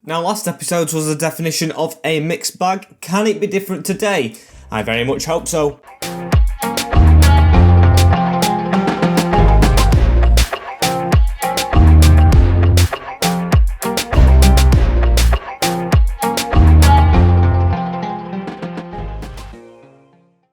Now, last episode was the definition of a mixed bag. Can it be different today? I very much hope so.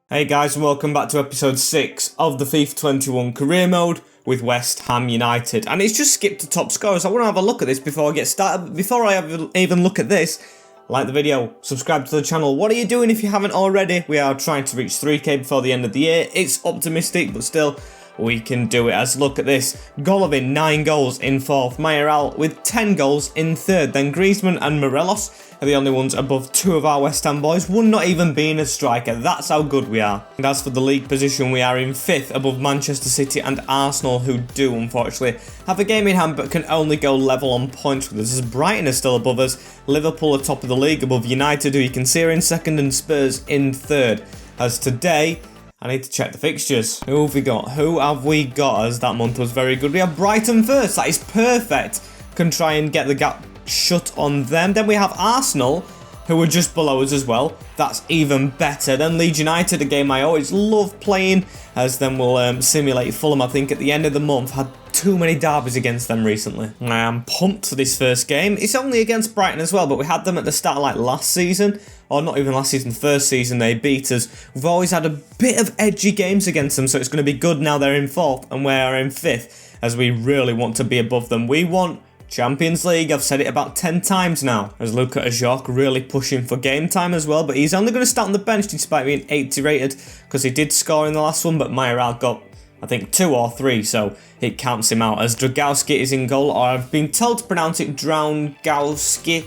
Hey guys, and welcome back to episode 6 of the FIFA 21 career mode with West Ham United. And it's just skipped to top scorers. I want to have a look at this before I get started. But before I even look at this, like the video, subscribe to the channel. What are you doing if you haven't already? We are trying to reach 3k before the end of the year. It's optimistic, but still, we can do it. As look at this, Golovin 9 goals in 4th, Mayoral with 10 goals in 3rd, then Griezmann and Morelos are the only ones above 2 of our West Ham boys, one not even being a striker. That's how good we are. And as for the league position, we are in 5th above Manchester City and Arsenal, who do unfortunately have a game in hand but can only go level on points with us, as Brighton are still above us, Liverpool are top of the league above United, who you can see are in 2nd, and Spurs in 3rd. As today, I need to check the fixtures. Who have we got? Who have we got, as that month was very good? We have Brighton first. That is perfect. Can try and get the gap shut on them. Then we have Arsenal, who are just below us as well. That's even better. Then Leeds United, a game I always love playing, as then we'll simulate Fulham. I think at the end of the month, had too many derbies against them recently. I am pumped for this first game. It's only against Brighton as well, but we had them at the start of like last season, or not even last season, first season they beat us. We've always had a bit of edgy games against them, so it's going to be good now they're in 4th and we're in 5th, as we really want to be above them. We want Champions League. I've said it about 10 times now. As Luka Ajok really pushing for game time as well, but he's only going to start on the bench despite being 80 rated, because he did score in the last one, but Mayoral got, I think, 2 or 3, so it counts him out. As Dragowski is in goal, or I've been told to pronounce it Drown-Gowski.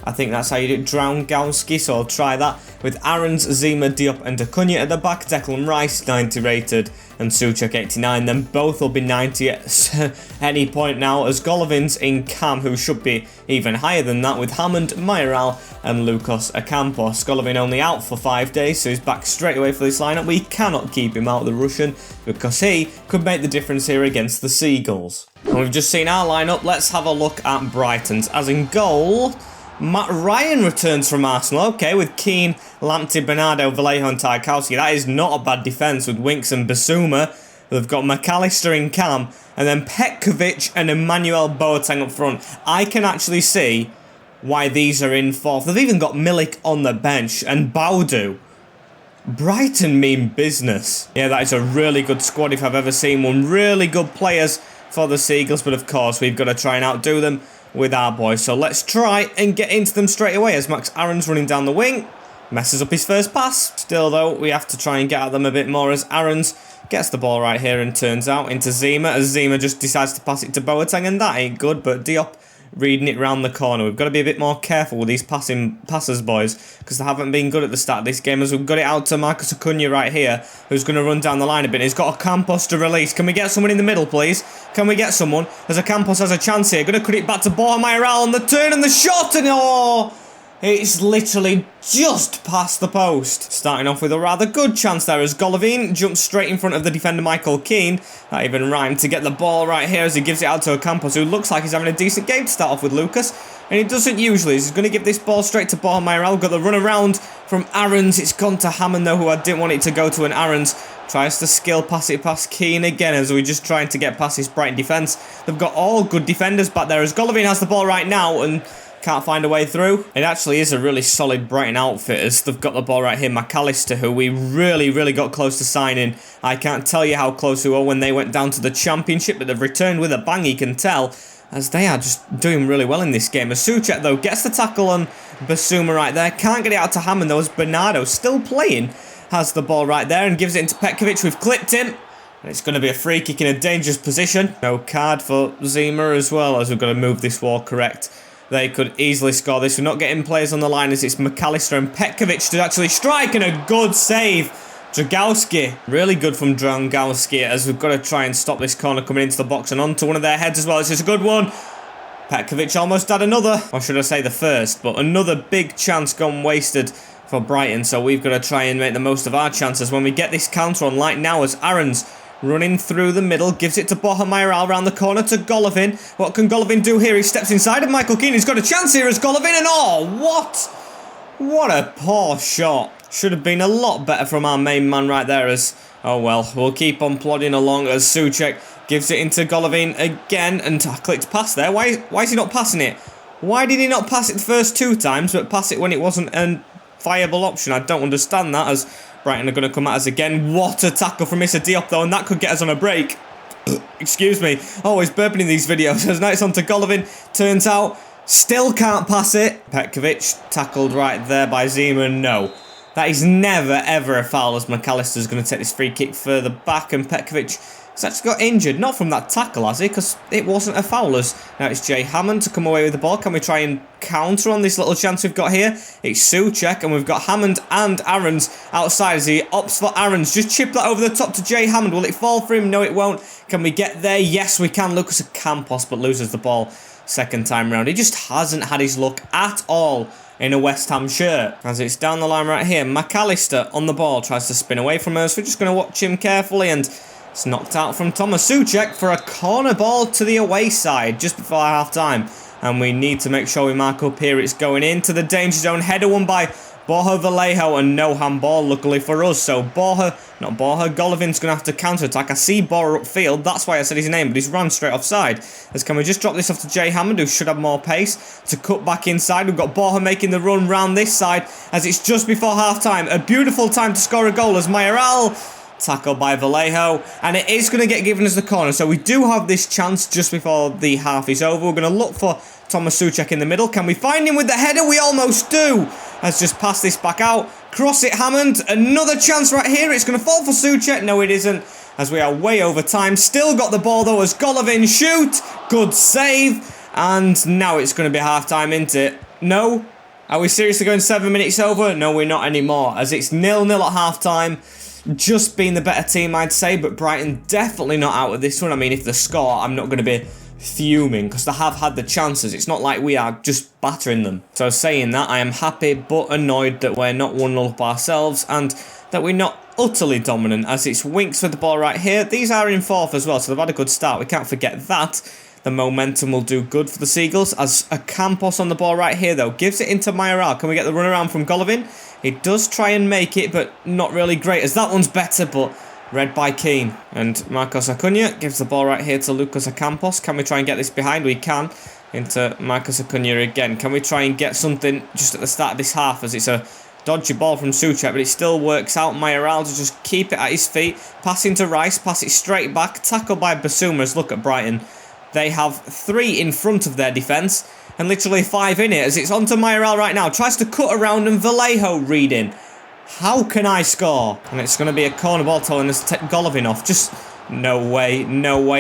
I think that's how you do it, Drown-Gowski, so I'll try that. With Aarons, Zima, Diop and Acuna at the back, Declan Rice 90 rated and Souček 89. Then both will be 90 at any point now, as Golovin's in Cam, who should be even higher than that, with Hammond, Mayoral and Lucas Ocampos. Golovin only out for 5 days, so he's back straight away for this lineup. We cannot keep him out, the Russian, because he could make the difference here against the Seagulls. And we've just seen our lineup. Let's have a look at Brighton's. As in goal, Matt Ryan returns from Arsenal. Okay, with Keane, Lamptey, Bernardo, Vallejo and Tarkowski. That is not a bad defence with Winks and Basuma. They've got McAllister in Cam, and then Petkovic and Emmanuel Boateng up front. I can actually see why these are in 4th. They've even got Milik on the bench and Baudu. Brighton mean business. Yeah, that is a really good squad if I've ever seen one. Really good players for the Seagulls, but of course we've got to try and outdo them with our boys. So let's try and get into them straight away, as Max Aarons running down the wing messes up his first pass. Still though, we have to try and get at them a bit more, as Aarons gets the ball right here and turns out into Zima, as Zima just decides to pass it to Boateng, and that ain't good. But Diop reading it round the corner. We've got to be a bit more careful with these passers, boys, because they haven't been good at the start of this game, as we've got it out to Marcus Acuna right here, who's going to run down the line a bit. He's got Ocampos to release. Can we get someone in the middle, please? Can we get someone? As Ocampos has a chance here. Going to cut it back to Mayoral on the turn and the shot, and oh, it's literally just past the post. Starting off with a rather good chance there, as Golovin jumps straight in front of the defender Michael Keane. That even rhymed, to get the ball right here as he gives it out to Ocampos, who looks like he's having a decent game to start off with Lucas. And he doesn't usually. He's going to give this ball straight to Mayoral. Got the run around from Aarons. It's gone to Hammond though, who I didn't want it to go to, and Aarons tries to skill pass it past Keane again, as we're just trying to get past this Brighton defence. They've got all good defenders back there, as Golovin has the ball right now and can't find a way through. It actually is a really solid Brighton outfit, as they've got the ball right here. McAllister, who we really got close to signing. I can't tell you how close we were when they went down to the Championship, but they've returned with a bang, you can tell, as they are just doing really well in this game. As Souček, though, gets the tackle on Basuma right there. Can't get it out to Hammond, though, as Bernardo, still playing, has the ball right there and gives it into Petkovic. We've clipped him, and it's going to be a free kick in a dangerous position. No card for Zima as well, as we've got to move this wall correct. They could easily score this. We're not getting players on the line, as it's McAllister and Petkovic to actually strike, and a good save. Dragowski, really good from Dragowski, as we've got to try and stop this corner coming into the box and onto one of their heads as well. It's just a good one. Petkovic almost had another, or should I say the first, but another big chance gone wasted for Brighton. So we've got to try and make the most of our chances when we get this counter on, like now, as Aarons running through the middle, gives it to Borja Mayoral around the corner to Golovin. What can Golovin do here? He steps inside of Michael Keane. He's got a chance here as Golovin, and oh, what? What a poor shot. Should have been a lot better from our main man right there as, oh well, we'll keep on plodding along as Souček gives it into Golovin again, and I clicked pass there. Why is he not passing it? Why did he not pass it the first 2 times, but pass it when it wasn't a viable option? I don't understand that, as Brighton are going to come at us again. What a tackle from Mr. Diop, though, and that could get us on a break. Excuse me. Always burping in these videos. As now it's on to Golovin. Turns out, still can't pass it. Petkovic tackled right there by Zima. No. That is never, ever a foul, as McAllister's going to take this free kick further back, and Petkovic has actually got injured. Not from that tackle, has he? Because it wasn't a foul. As now it's Jay Hammond to come away with the ball. Can we try and counter on this little chance we've got here? It's Souček, and we've got Hammond and Aarons outside as he opts for Aarons. Just chip that over the top to Jay Hammond. Will it fall for him? No, it won't. Can we get there? Yes, we can. Lucas Campos, but loses the ball second time round. He just hasn't had his luck at all in a West Ham shirt. As it's down the line right here, McAllister on the ball, tries to spin away from us. We're just going to watch him carefully, and it's knocked out from Thomas Souček for a corner ball to the away side just before half time. And we need to make sure we mark up here. It's going into the danger zone. Header won by Borja Vallejo, and no handball luckily for us. So Golovin's going to have to counter-attack. I see Borja upfield, that's why I said his name, but he's run straight offside. As can we just drop this off to Jay Hammond, who should have more pace, to cut back inside. We've got Borja making the run round this side as it's just before half-time. A beautiful time to score a goal as Mayoral tackled by Vallejo, and it is going to get given as the corner. So we do have this chance just before the half is over. We're going to look for Thomas Souček in the middle. Can we find him with the header? We almost do. Let's just pass this back out. Cross it, Hammond. Another chance right here. It's going to fall for Souček. No, it isn't, as we are way over time. Still got the ball, though, as Golovin shoot. Good save. And now it's going to be half-time, isn't it? No? Are we seriously going 7 minutes over? No, we're not anymore, as it's 0-0 at half-time. Just being the better team, I'd say, but Brighton definitely not out of this one. I mean, if they score, I'm not going to be fuming, because they have had the chances. It's not like we are just battering them. So saying that, I am happy but annoyed that we're not 1-0 up ourselves, and that we're not utterly dominant, as it's Winks with the ball right here. These are in fourth as well, so they've had a good start. We can't forget that. The momentum will do good for the Seagulls, as a Campos on the ball right here, though. Gives it into Mayoral. Can we get the run around from Golovin? He does try and make it, but not really great, as that one's better, but read by Keane. And Marcos Acuna gives the ball right here to Lucas Campos. Can we try and get this behind? We can. Into Marcos Acuna again. Can we try and get something just at the start of this half, as it's a dodgy ball from Souček, but it still works out. Mayoral to just keep it at his feet. Passing to Rice, pass it straight back. Tackled by Basuma. Look at Brighton. They have 3 in front of their defence, and literally 5 in it, as it's onto Mayoral right now. Tries to cut around, and Vallejo reading. How can I score? And it's going to be a corner ball telling us to take Golovin off. Just no way,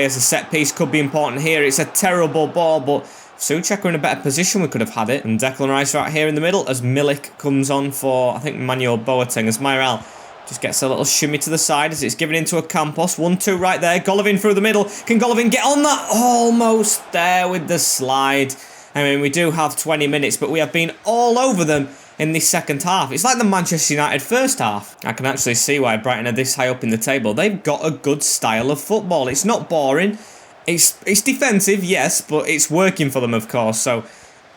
as a set piece could be important here. It's a terrible ball, but Souček were in a better position. We could have had it. And Declan Rice right here in the middle, as Milik comes on for, I think, Manuel Boateng, as Mayoral just gets a little shimmy to the side as it's given into a Campos. 1-2 right there. Golovin through the middle. Can Golovin get on that? Almost there with the slide. I mean, we do have 20 minutes, but we have been all over them in this second half. It's like the Manchester United first half. I can actually see why Brighton are this high up in the table. They've got a good style of football. It's not boring. It's defensive, yes, but it's working for them, of course. So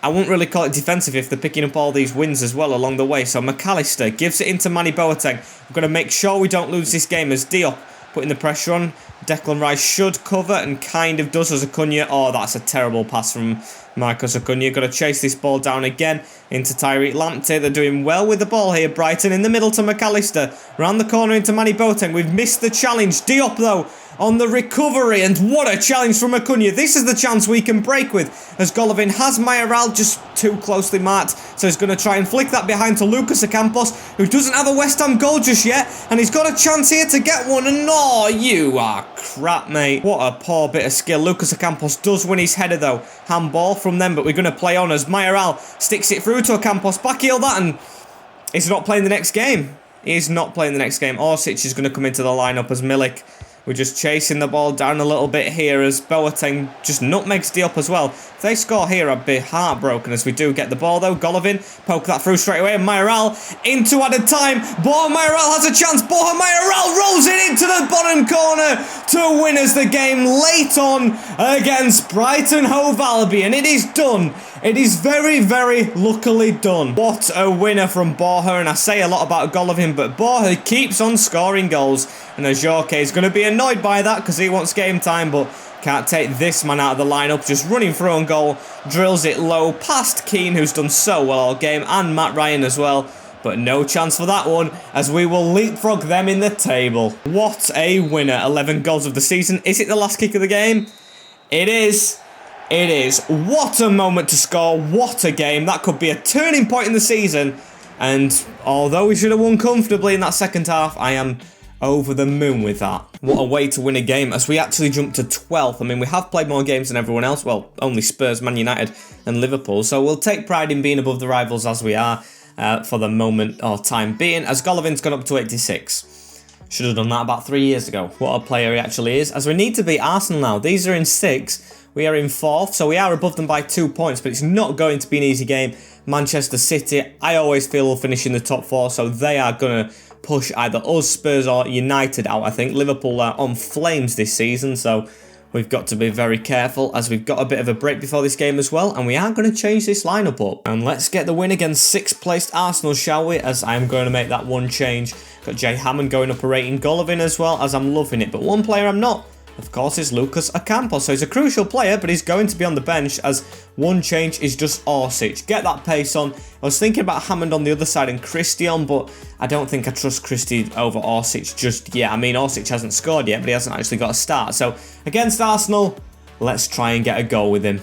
I wouldn't really call it defensive if they're picking up all these wins as well along the way. So McAllister gives it into Manny Boateng. We're going to make sure we don't lose this game, as Diop putting the pressure on. Declan Rice should cover, and kind of does, as Acuna. Oh, that's a terrible pass from Marcos Acuna. Got to chase this ball down again into Tyreek Lamptey. They're doing well with the ball here. Brighton in the middle to McAllister. Round the corner into Manny Boateng. We've missed the challenge. Diop, though, on the recovery, and what a challenge from Acuna. This is the chance we can break with, as Golovin has Mayoral just too closely marked, so he's going to try and flick that behind to Lucas Campos, who doesn't have a West Ham goal just yet, and he's got a chance here to get one, and oh, you are crap, mate. What a poor bit of skill. Lucas Campos does win his header, though. Handball from them, but we're going to play on as Mayoral sticks it through to Campos, backheel that, and he's not playing the next game. He's not playing the next game. Orsic is going to come into the lineup as Milik We're just chasing the ball down a little bit here as Boateng just nutmegs Diop as well. If they score here, I'd be heartbroken as we do get the ball though. Golovin, poke that through straight away. Mayoral into added time. Mayoral has a chance. Mayoral rolls it into the bottom corner to win us the game late on against Brighton Hove Albion. It is done. It is very, very luckily done. What a winner from Borja, and I say a lot about Golovin, but Borja keeps on scoring goals, and Ajorque is going to be annoyed by that because he wants game time, but can't take this man out of the lineup. Just running through on goal, drills it low past Keane, who's done so well all game, and Matt Ryan as well. But no chance for that one, as we will leapfrog them in the table. What a winner. 11 goals of the season. Is it the last kick of the game? It is. It is. What a moment to score. What a game. That could be a turning point in the season. And although we should have won comfortably in that second half, I am over the moon with that. What a way to win a game as we actually jumped to 12th. I mean, we have played more games than everyone else. Well, only Spurs, Man United and Liverpool. So we'll take pride in being above the rivals as we are for the moment or time being. As Golovin's gone up to 86. Should have done that about 3 years ago. What a player he actually is. As we need to beat Arsenal now. These are in 6th. We are in 4th, so we are above them by 2 points, but it's not going to be an easy game. Manchester City, I always feel, will finish in the top 4, so they are going to push either us, Spurs, or United out, I think. Liverpool are on flames this season, so we've got to be very careful, as we've got a bit of a break before this game as well, and we are going to change this lineup up. And let's get the win against 6th placed Arsenal, shall we? As I'm going to make that one change. Got Jay Hammond going up a rating, Golovin as well, as I'm loving it, but one player I'm not, of course, is Lucas Ocampos. So he's a crucial player, but he's going to be on the bench as one change is just Orsic. Get that pace on. I was thinking about Hammond on the other side and Christie on, but I don't think I trust Christie over Orsic just yet. I mean, Orsic hasn't scored yet, but he hasn't actually got a start. So against Arsenal, let's try and get a goal with him,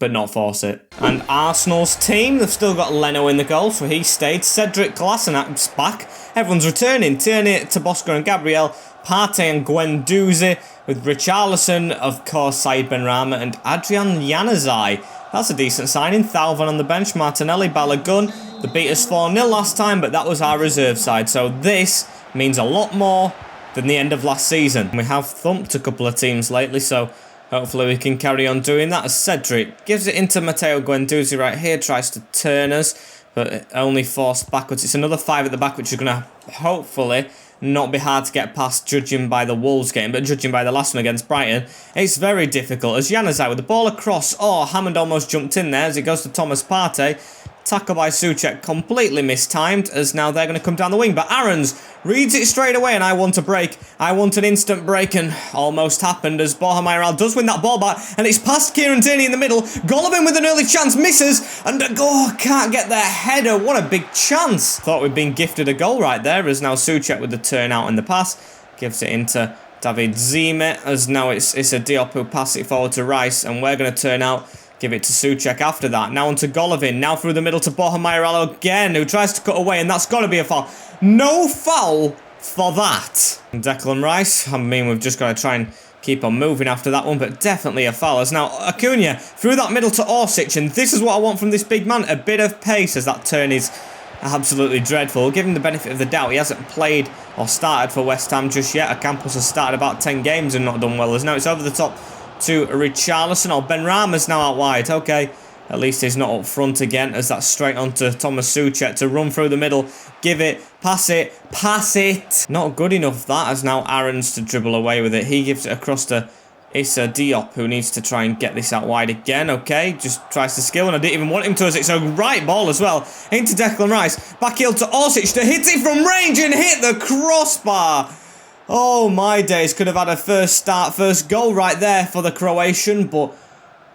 but not force it. And Arsenal's team, they've still got Leno in the goal, so he stayed. Cedric Glassenak's back. Everyone's returning. Tierney, Tabosco and Gabriel. Partey and Guendouzi, with Richarlison, of course, Said Benrahma and Adrian Januzaj. That's a decent signing. Thauvin on the bench, Martinelli, Balogun. They beat us 4-0 last time, but that was our reserve side. So this means a lot more than the end of last season. We have thumped a couple of teams lately, so hopefully we can carry on doing that. As Cedric gives it into Matteo Guendouzi right here, tries to turn us, but only forced backwards. It's another 5 at the back, which is going to hopefully not be hard to get past, judging by the Wolves game, but judging by the last one against Brighton, it's very difficult. As Januzaj with the ball across, Hammond almost jumped in there as it goes to Thomas Partey. Tackle by Souček, completely mistimed, as now they're going to come down the wing. But Aarons reads it straight away, and I want a break. I want an instant break, and almost happened as Borja Mayoral does win that ball back, and it's past Kieran Tierney in the middle. Golovin with an early chance, misses, and can't get their header. What a big chance. Thought we'd been gifted a goal right there, as now Souček with the turn out and the pass. Gives it into David Zime, as now it's a Diop who passes it forward to Rice, and we're going to turn out. Give it to Souček after that. Now onto Golovin. Now through the middle to Borja Mayoral again, who tries to cut away, and that's got to be a foul. No foul for that. And Declan Rice, I mean, we've just got to try and keep on moving after that one, but definitely a foul. As now Acuna through that middle to Orsic, and this is what I want from this big man. A bit of pace, as that turn is absolutely dreadful. We'll give him the benefit of the doubt. He hasn't played or started for West Ham just yet. Ocampos has started about 10 games and not done well. As now it's over the top to Richarlison. Benrahma's now out wide. Okay, at least he's not up front again, as that's straight onto Thomas Souček to run through the middle. Give it, pass it, pass it. Not good enough, that, as now Aarons to dribble away with it. He gives it across to Issa Diop, who needs to try and get this out wide again. Okay, just tries to skill, and I didn't even want him to, as it's a right ball as well. Into Declan Rice. Back heel to Orsic to hit it from range and hit the crossbar. Oh my days, could have had a first goal right there for the Croatian, but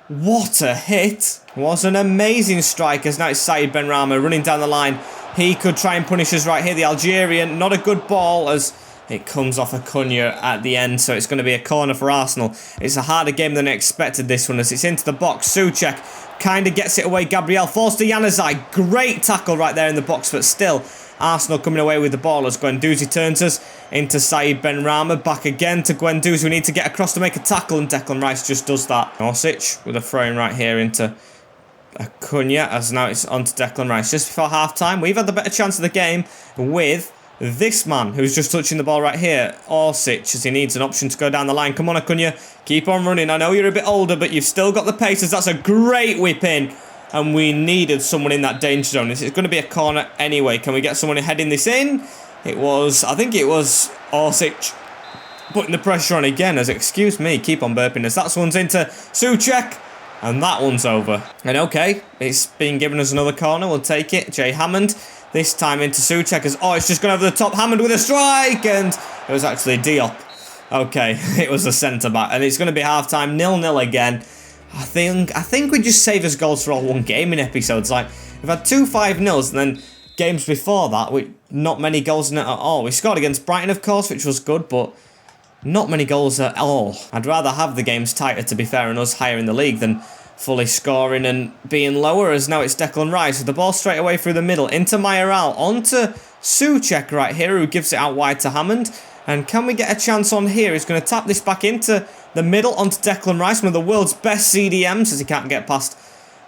what a hit. Was an amazing strike, as now it's Said Benrahma running down the line. He could try and punish us right here, the Algerian. Not a good ball, as it comes off Acuna at the end, so it's going to be a corner for Arsenal. It's a harder game than I expected, this one, as it's into the box. Souček kind of gets it away. Gabriel forced to Januzaj. Great tackle right there in the box, but still Arsenal coming away with the ball as Guendouzi turns us into Said Benrahma. Back again to Guendouzi. We need to get across to make a tackle, and Declan Rice just does that. Orsic with a throw-in right here into Acuna, as now it's on to Declan Rice. Just before half-time, we've had the better chance of the game with this man who's just touching the ball right here, Orsic, as he needs an option to go down the line. Come on, Acuna, keep on running. I know you're a bit older, but you've still got the paces. That's a great whip in, and we needed someone in that danger zone. This is going to be a corner anyway. Can we get someone heading this in? I think it was Orsic putting the pressure on again, as, excuse me, keep on burping, as that one's into Souček, and that one's over. And okay, it's been given us another corner, we'll take it. Jay Hammond, this time into Souček, as, oh, it's just gone over the top, Hammond with a strike, and it was actually Diop. Okay, it was a centre-back, and it's going to be half-time, 0-0 again. I think we just save us goals for all one game in episodes. Like, we've had 2 5-0s, and then games before that, with not many goals in it at all. We scored against Brighton, of course, which was good, but not many goals at all. I'd rather have the games tighter, to be fair, and us higher in the league than fully scoring and being lower, as now it's Declan Rice with the ball straight away through the middle into Mayoral, onto Souček right here, who gives it out wide to Hammond. And can we get a chance on here? He's going to tap this back into the middle onto Declan Rice, one of the world's best CDMs, as he can't get past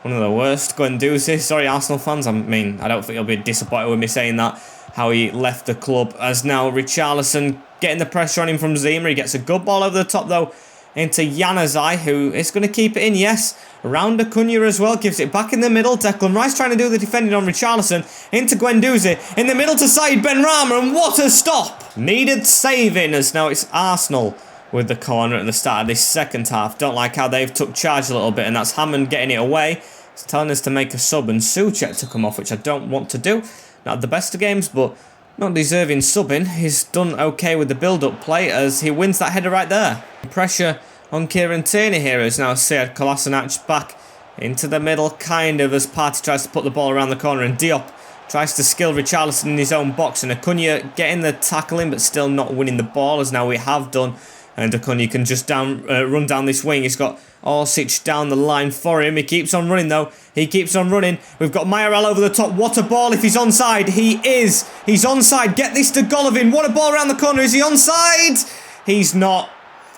one of the worst. Guendouzi, sorry Arsenal fans, I mean, I don't think you'll be disappointed with me saying that, how he left the club. As now Richarlison getting the pressure on him from Zima. He gets a good ball over the top though into Januzaj, who is going to keep it in, yes. Around Acuna as well, gives it back in the middle. Declan Rice trying to do the defending on Richarlison. Into Guendouzi, in the middle to Said Benrahma, and what a stop! Needed saving, as now it's Arsenal with the corner at the start of this second half. Don't like how they've took charge a little bit, and that's Hammond getting it away. It's telling us to make a sub, and Souček to come off, which I don't want to do. Not the best of games, but not deserving subbing. He's done okay with the build-up play, as he wins that header right there. Pressure on Kieran Tierney here, as now Sead Kolasinac back into the middle, kind of, as Partey tries to put the ball around the corner, and Diop tries to skill Richarlison in his own box, and Acuna getting the tackling but still not winning the ball, as now we have done. And Acuna can just run down this wing. He's got Orsic down the line for him. He keeps on running though. He keeps on running. We've got Mayoral over the top. What a ball if he's onside. He is. He's onside. Get this to Golovin. What a ball around the corner. Is he onside? He's not.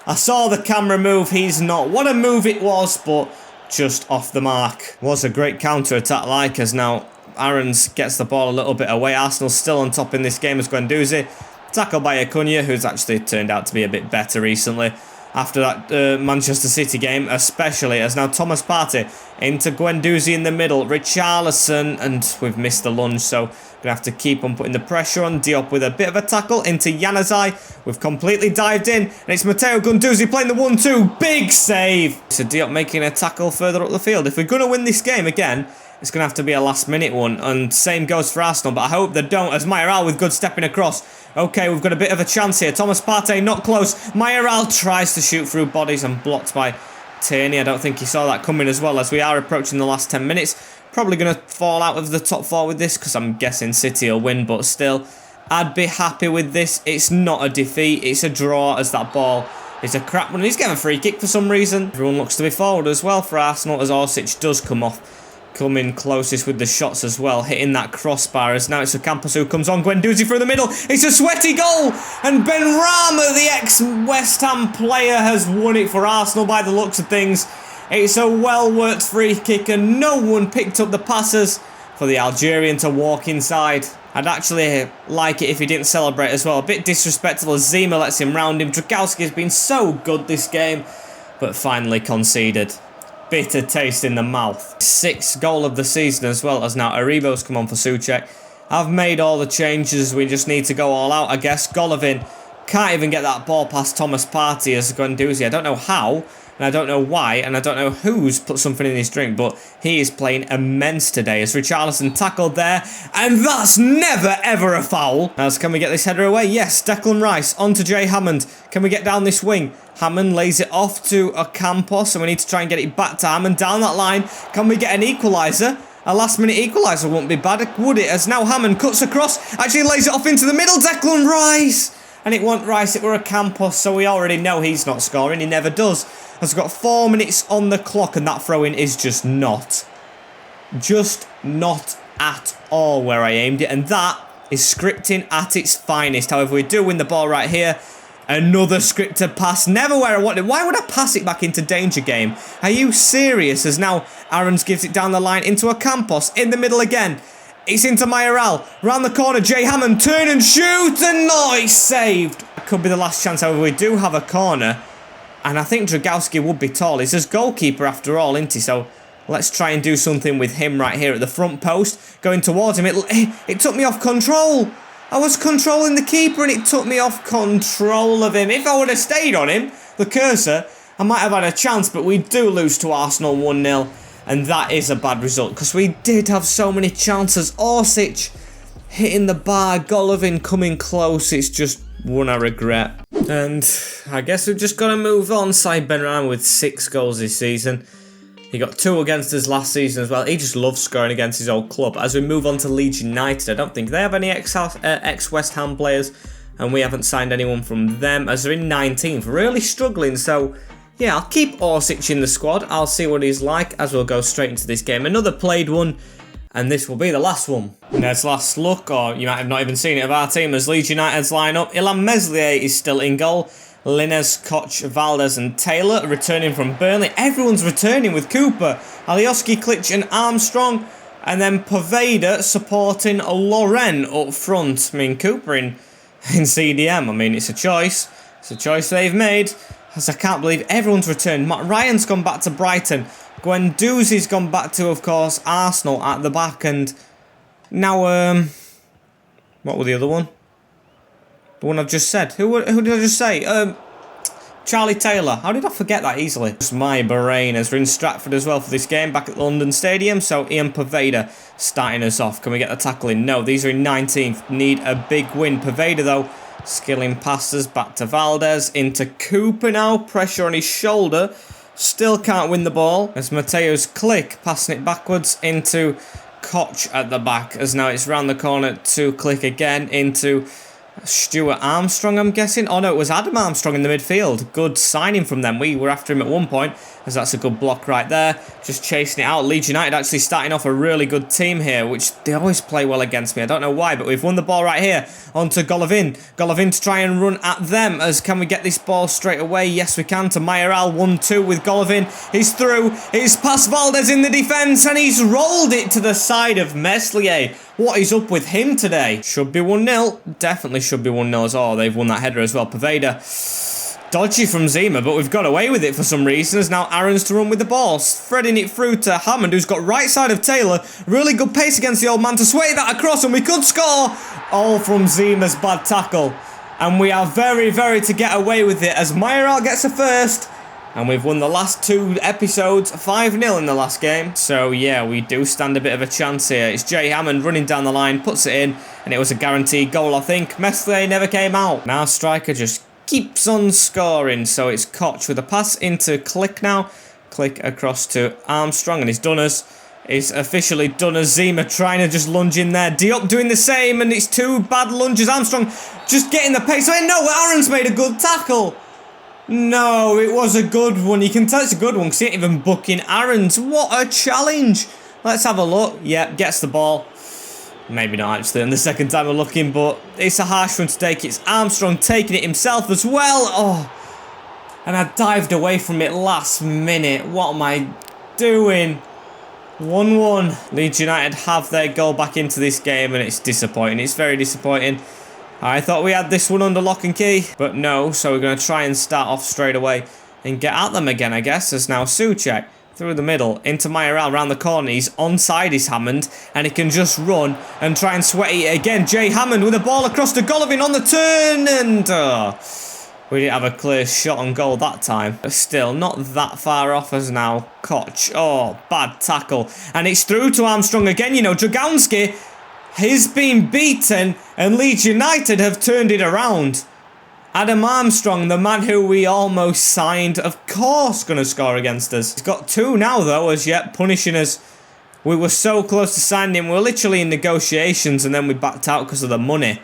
I saw the camera move. He's not. What a move it was, but just off the mark. Was a great counter-attack, like, as now Aarons gets the ball a little bit away. Arsenal still on top in this game as Guendouzi. Tackled by Acuna, who's actually turned out to be a bit better recently after that Manchester City game, especially, as now Thomas Partey into Guendouzi in the middle. Richarlison, and we've missed the lunge, so going to have to keep on putting the pressure on. Diop with a bit of a tackle into Januzaj. We've completely dived in, and it's Matteo Guendouzi playing the 1-2. Big save! So Diop making a tackle further up the field. If we're going to win this game again, it's going to have to be a last-minute one, and same goes for Arsenal, but I hope they don't, as Mayoral with good stepping across. Okay, we've got a bit of a chance here. Thomas Partey not close. Mayoral tries to shoot through bodies and blocked by Tierney. I don't think he saw that coming as well, as we are approaching the last 10 minutes. Probably going to fall out of the top 4 with this, because I'm guessing City will win, but still, I'd be happy with this. It's not a defeat, it's a draw, as that ball is a crap one. He's getting a free kick for some reason. Everyone looks to be forward as well for Arsenal, as Orsic does come off. Coming closest with the shots as well, hitting that crossbar, as now it's Ocampos who comes on. Guendouzi through the middle, it's a sweaty goal, and Benrahma, the ex-West Ham player, has won it for Arsenal by the looks of things. It's a well-worked free kick, and no one picked up the passes for the Algerian to walk inside. I'd actually like it if he didn't celebrate as well. A bit disrespectful as Zima lets him round him. Dragowski has been so good this game, but finally conceded. Bitter taste in the mouth. 6th goal of the season as well, as now Aribo's come on for Souček. I've made all the changes, we just need to go all out, I guess. Golovin can't even get that ball past Thomas Partey as Guendouzi. I don't know how, and I don't know why, and I don't know who's put something in his drink, but he is playing immense today as Richarlison tackled there, and that's never ever a foul. As can we get this header away? Yes, Declan Rice onto Jay Hammond. Can we get down this wing? Hammond lays it off to Ocampos, and we need to try and get it back to Hammond down that line. Can we get an equaliser? A last-minute equaliser wouldn't be bad, would it? As now Hammond cuts across, actually lays it off into the middle. Declan Rice! And it wasn't Rice, it were Ocampos, so we already know he's not scoring. He never does. Has got 4 minutes on the clock, and that throw-in is just not at all where I aimed it. And that is scripting at its finest. However, we do win the ball right here. Another scripted pass, never where I wanted. Why would I pass it back into danger game? Are you serious? As now Aarons gives it down the line into Ocampos, in the middle again. It's into Mayoral. Round the corner, Jay Hammond. Turn and shoot. And nice saved. Could be the last chance. However, we do have a corner. And I think Dragowski would be tall. He's his goalkeeper after all, isn't he? So let's try and do something with him right here at the front post. Going towards him. It took me off control. I was controlling the keeper and it took me off control of him. If I would have stayed on him, the cursor, I might have had a chance. But we do lose to Arsenal 1-0. And that is a bad result because we did have so many chances. Orsic hitting the bar. Golovin coming close. It's just one I regret. And I guess we've just got to move on. Said Benrahma with 6 goals this season. He got 2 against us last season as well. He just loves scoring against his old club. As we move on to Leeds United, I don't think they have any ex-West Ham players. And we haven't signed anyone from them as they're in 19th. Really struggling. So, yeah, I'll keep Orsic in the squad. I'll see what he's like as we'll go straight into this game. Another played one. And this will be the last one. And there's last look, or you might have not even seen it, of our team as Leeds United's line up. Ilham Meslier is still in goal. Linez, Koch, Valdez and Taylor returning from Burnley. Everyone's returning with Cooper, Alioski, Klitsch and Armstrong. And then Poveda supporting Loren up front. I mean, Cooper in CDM. I mean, it's a choice. It's a choice they've made. As I can't believe everyone's returned. Matt Ryan's gone back to Brighton. Guendouzi's gone back to, of course, Arsenal at the back. And now, what was the other one? The one I've just said. Who did I just say? Charlie Taylor. How did I forget that easily? It's my brain as we're in Stratford as well for this game back at the London Stadium. So Ian Poveda starting us off. Can we get the tackle in? No, these are in 19th. Need a big win. Poveda though, skilling passes back to Valdez. Into Cooper now. Pressure on his shoulder. Still can't win the ball. As Mateo's Click passing it backwards into Koch at the back. As now it's round the corner to Click again into Stuart Armstrong, I'm guessing. Oh no, it was Adam Armstrong in the midfield. Good signing from them. We were after him at one point, as that's a good block right there. Just chasing it out. Leeds United actually starting off a really good team here, which they always play well against me. I don't know why, but we've won the ball right here. Onto Golovin. Golovin to try and run at them. As can we get this ball straight away? Yes, we can. To Mayoral, 1-2 with Golovin. He's through. He's past Valdez in the defence, and he's rolled it to the side of Meslier. What is up with him today? Should be 1-0. Definitely should be 1-0 as well. They've won that header as well. Poveda. Dodgy from Zima, but we've got away with it for some reason. As now Aaron's to run with the ball. Threading it through to Hammond, who's got right side of Taylor. Really good pace against the old man to sway that across, and we could score. All from Zima's bad tackle. And we are very, very to get away with it as Mayoral gets a first. And we've won the last 2 episodes 5-0 in the last game. So, yeah, we do stand a bit of a chance here. It's Jay Hammond running down the line, puts it in, and it was a guaranteed goal, I think. Meslier never came out. Now striker just keeps on scoring. So it's Koch with a pass into Click now. Click across to Armstrong, and he's done us. He's officially done us. Zima trying to just lunge in there. Diop doing the same, and it's 2 bad lunges. Armstrong just getting the pace. I know Aaron's made a good tackle. No, it was a good one. You can tell it's a good one because he ain't even booking Aaron's. What a challenge. Let's have a look. Yep, gets the ball. Maybe not actually on the second time we're looking, but it's a harsh one to take. It's Armstrong taking it himself as well. Oh, and I dived away from it last minute. What am I doing? 1-1. Leeds United have their goal back into this game, and it's disappointing. It's very disappointing. I thought we had this one under lock and key, but no, so we're going to try and start off straight away and get at them again, I guess. There's now Souček through the middle into Mayoral around the corner. He's onside his Hammond, and he can just run and try and sweat it again. Jay Hammond with a ball across to Golovin on the turn, and we didn't have a clear shot on goal that time. But still, not that far off as now Koch. Oh, bad tackle. And it's through to Armstrong again. You know, Dragowski, he's been beaten, and Leeds United have turned it around. Adam Armstrong, the man who we almost signed, of course going to score against us. He's got 2 now, though, as yet, punishing us. We were so close to signing him. We were literally in negotiations, and then we backed out because of the money.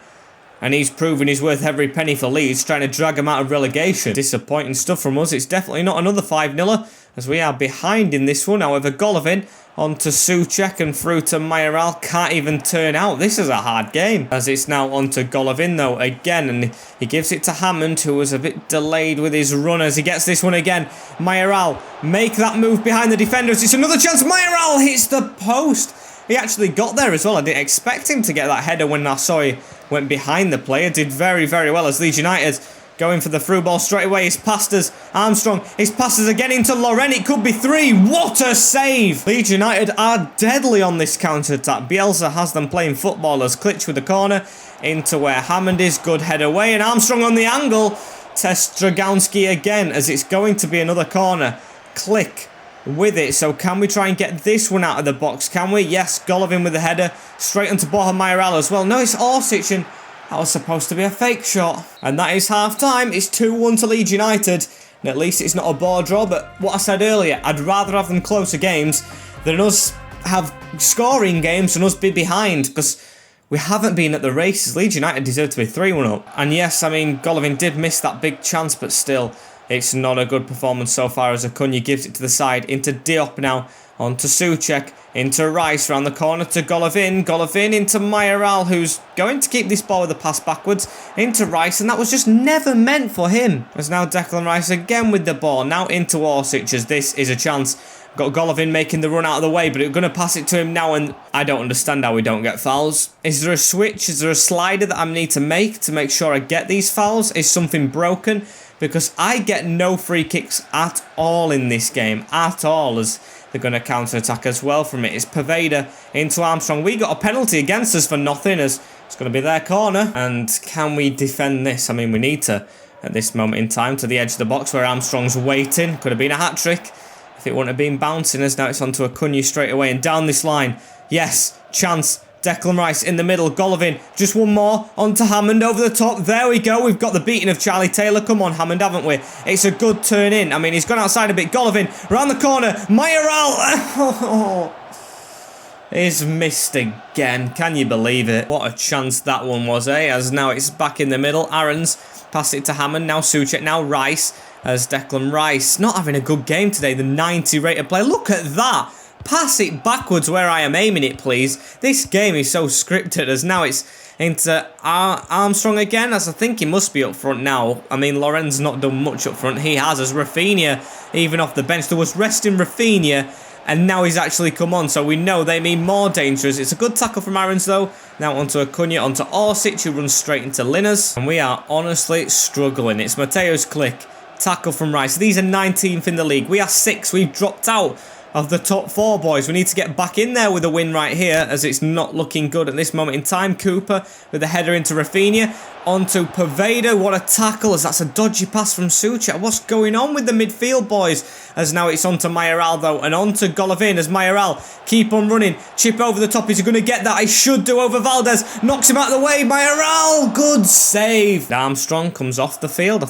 And he's proven he's worth every penny for Leeds, trying to drag him out of relegation. Disappointing stuff from us. It's definitely not another 5-0, as we are behind in this one. However, Golovin onto Souček and through to Mayoral. Can't even turn out. This is a hard game. As it's now onto Golovin, though, again. And he gives it to Hammond, who was a bit delayed with his run as he gets this one again. Mayoral, make that move behind the defenders. It's another chance. Mayoral hits the post. He actually got there as well. I didn't expect him to get that header when I saw he went behind the player. Did very, very well as Leeds United going for the through ball straight away. His passes Armstrong. His passes again into Loren. It could be 3. What a save! Leeds United are deadly on this counter-attack. Bielsa has them playing footballers. Klitsch with the corner into where Hammond is. Good head away. And Armstrong on the angle. Tests Dragowski again as it's going to be another corner. Click with it. So can we try and get this one out of the box? Can we? Yes. Golovin with the header. Straight onto Borja Mayoral as well. No, it's Orsic and that was supposed to be a fake shot. And that is half-time. It's 2-1 to Leeds United. And at least it's not a ball draw. But what I said earlier, I'd rather have them closer games than us have scoring games and us be behind. Because we haven't been at the races. Leeds United deserve to be 3-1 up. And yes, I mean, Golovin did miss that big chance. But still, it's not a good performance so far as Acuna gives it to the side. Into Diop now. On to Souček, into Rice, round the corner to Golovin. Golovin into Mayoral, who's going to keep this ball with a pass backwards. Into Rice, and that was just never meant for him. As now Declan Rice again with the ball. Now into Orsic, as this is a chance. Got Golovin making the run out of the way, but we're going to pass it to him now, and I don't understand how we don't get fouls. Is there a switch? Is there a slider that I need to make sure I get these fouls? Is something broken? Because I get no free kicks at all in this game. At all, as they're going to counter-attack as well from it. It's Poveda into Armstrong. We got a penalty against us for nothing, as it's going to be their corner. And can we defend this? I mean, we need to at this moment in time to the edge of the box where Armstrong's waiting. Could have been a hat-trick if it wouldn't have been bouncing, as now it's onto Acuna straight away and down this line. Yes, chance. Declan Rice in the middle. Golovin, just one more. Onto Hammond over the top. There we go. We've got the beating of Charlie Taylor. Come on, Hammond, haven't we? It's a good turn in. I mean, he's gone outside a bit. Golovin, round the corner. Mayoral. He's missed again. Can you believe it? What a chance that one was, eh? As now it's back in the middle. Aarons, pass it to Hammond. Now Souček, now Rice. As Declan Rice, not having a good game today. The 90 rated player. Look at that. Pass it backwards where I am aiming it, please. This game is so scripted, as now it's into Armstrong again, as I think he must be up front now. I mean, Loren's not done much up front. He has, as Rafinha, even off the bench. There was resting Rafinha, and now he's actually come on, so we know they mean more dangerous. It's a good tackle from Aarons, though. Now onto Acuna, onto Orsic, who runs straight into Linas. And we are honestly struggling. It's Mateo's click. Tackle from Rice. These are 19th in the league. We are 6th. We've dropped out of the top 4, boys. We need to get back in there with a win right here, as it's not looking good at this moment in time. Cooper with a header into Rafinha. Onto Poveda. What a tackle, as that's a dodgy pass from Souček. What's going on with the midfield, boys? As now it's onto Mayoral, though, and onto Golovin, as Mayoral keep on running. Chip over the top. Is he going to get that? I should do over Valdez. Knocks him out of the way. Mayoral. Good save. Armstrong comes off the field.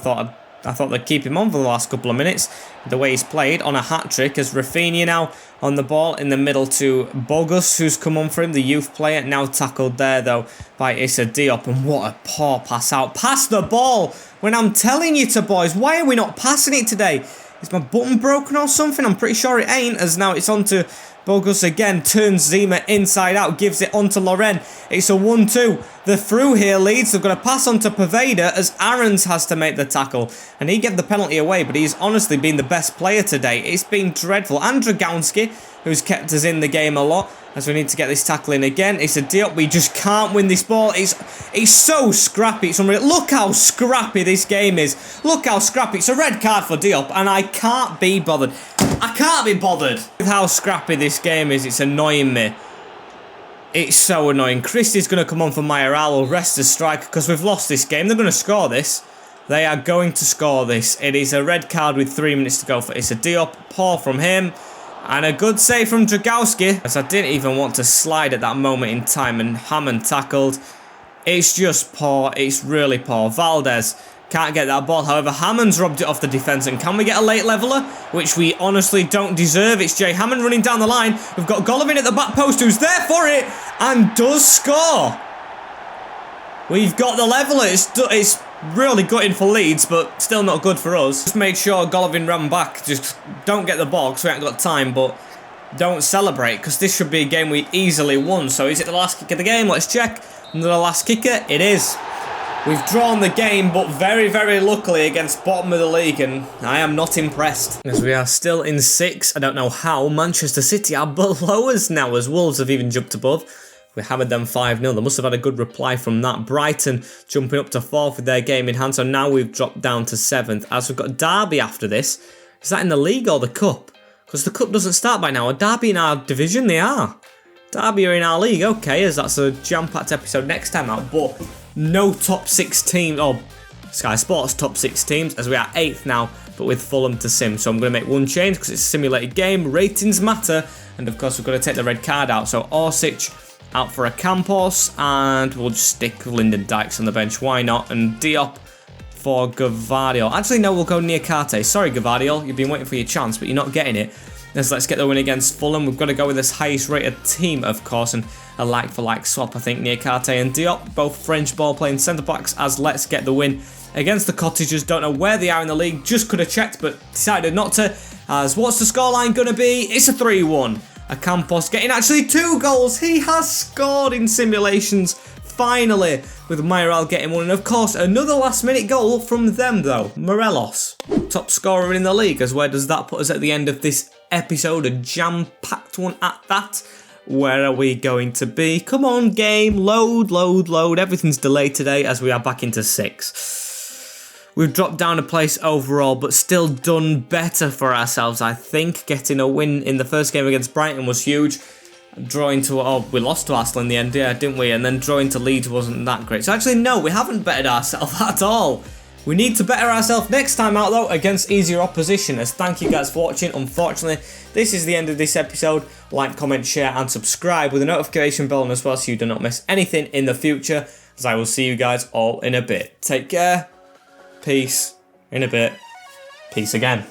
I thought they'd keep him on for the last couple of minutes. The way he's played on a hat-trick, as Rafinha now on the ball in the middle to Bogus, who's come on for him, the youth player. Now tackled there, though, by Issa Diop. And what a poor pass out. Pass the ball when I'm telling you to, boys. Why are we not passing it today? Is my button broken or something? I'm pretty sure it ain't, as now it's on to Bogus again, turns Zima inside out, gives it on to Loren. It's a 1-2. The through here leads. They're going to pass on to Poveda, as Aarons has to make the tackle. And he gave the penalty away, but he's honestly been the best player today. It's been dreadful. And Dragowski, who's kept us in the game a lot, as we need to get this tackle in again. It's a Diop. We just can't win this ball. It's so scrappy. It's unreal. Look how scrappy this game is. Look how scrappy. It's a red card for Diop, and I can't be bothered. I can't be bothered with how scrappy this game is. It's annoying me. It's so annoying. Christie's going to come on for Mayoral. Will rest the striker because we've lost this game. They're going to score this. They are going to score this. It is a red card with 3 minutes to go for Issa Diop. Poor from him. And a good save from Dragowski, as I didn't even want to slide at that moment in time, and Hammond tackled. It's just poor. It's really poor. Valdez can't get that ball. However, Hammond's robbed it off the defence. And can we get a late leveller? Which we honestly don't deserve. It's Jay Hammond running down the line. We've got Golovin at the back post, who's there for it and does score. We've got the leveller. It's really gutting for Leeds, but still not good for us. Just make sure Golovin ran back. Just don't get the ball because we haven't got time, but don't celebrate because this should be a game we easily won. So is it the last kick of the game? Let's check. The last kicker, it is. We've drawn the game, but very, very luckily against bottom of the league, and I am not impressed. As we are still in 6th, I don't know how. Manchester City are below us now, as Wolves have even jumped above. We hammered them 5-0. They must have had a good reply from that. Brighton jumping up to 4th with their game in hand, so now we've dropped down to 7th. As we've got Derby after this. Is that in the league or the cup? Because the cup doesn't start by now. Are Derby in our division? They are. Derby are in our league, okay, as that's a jam-packed episode next time out, but no top 6 teams, or Sky Sports top 6 teams, as we are 8th now, but with Fulham to sim. So I'm going to make one change because it's a simulated game, ratings matter, and of course we're going to take the red card out. So Orsic out for a Campos, and we'll just stick Lyndon Dykes on the bench, why not, and Diop for Gvardiol. Actually, no, we'll go Niakate. Sorry, Gvardiol, you've been waiting for your chance, but you're not getting it. Let's get the win against Fulham. We've got to go with this highest rated team, of course, and a like-for-like swap, I think. Niakate and Diop, both French ball-playing centre-backs, as let's get the win against the Cottagers. Don't know where they are in the league, just could have checked, but decided not to, as what's the scoreline going to be? It's a 3-1. A Campos getting actually 2 goals. He has scored in simulations, finally, with Mayoral getting one. And of course, another last-minute goal from them, though. Morelos, top scorer in the league, as where does that put us at the end of this episode? A jam-packed one at that. Where are we going to be? Come on, game. Load, load, load. Everything's delayed today as we are back into 6. We've dropped down a place overall, but still done better for ourselves, I think. Getting a win in the first game against Brighton was huge. Drawing to, oh, we lost to Arsenal in the end, yeah, didn't we? And then drawing to Leeds wasn't that great. So actually, no, we haven't bettered ourselves at all. We need to better ourselves next time out, though, against easier opposition. As thank you guys for watching. Unfortunately, this is the end of this episode. Like, comment, share, and subscribe with a notification bell on as well, so you do not miss anything in the future. As I will see you guys all in a bit. Take care. Peace. In a bit. Peace again.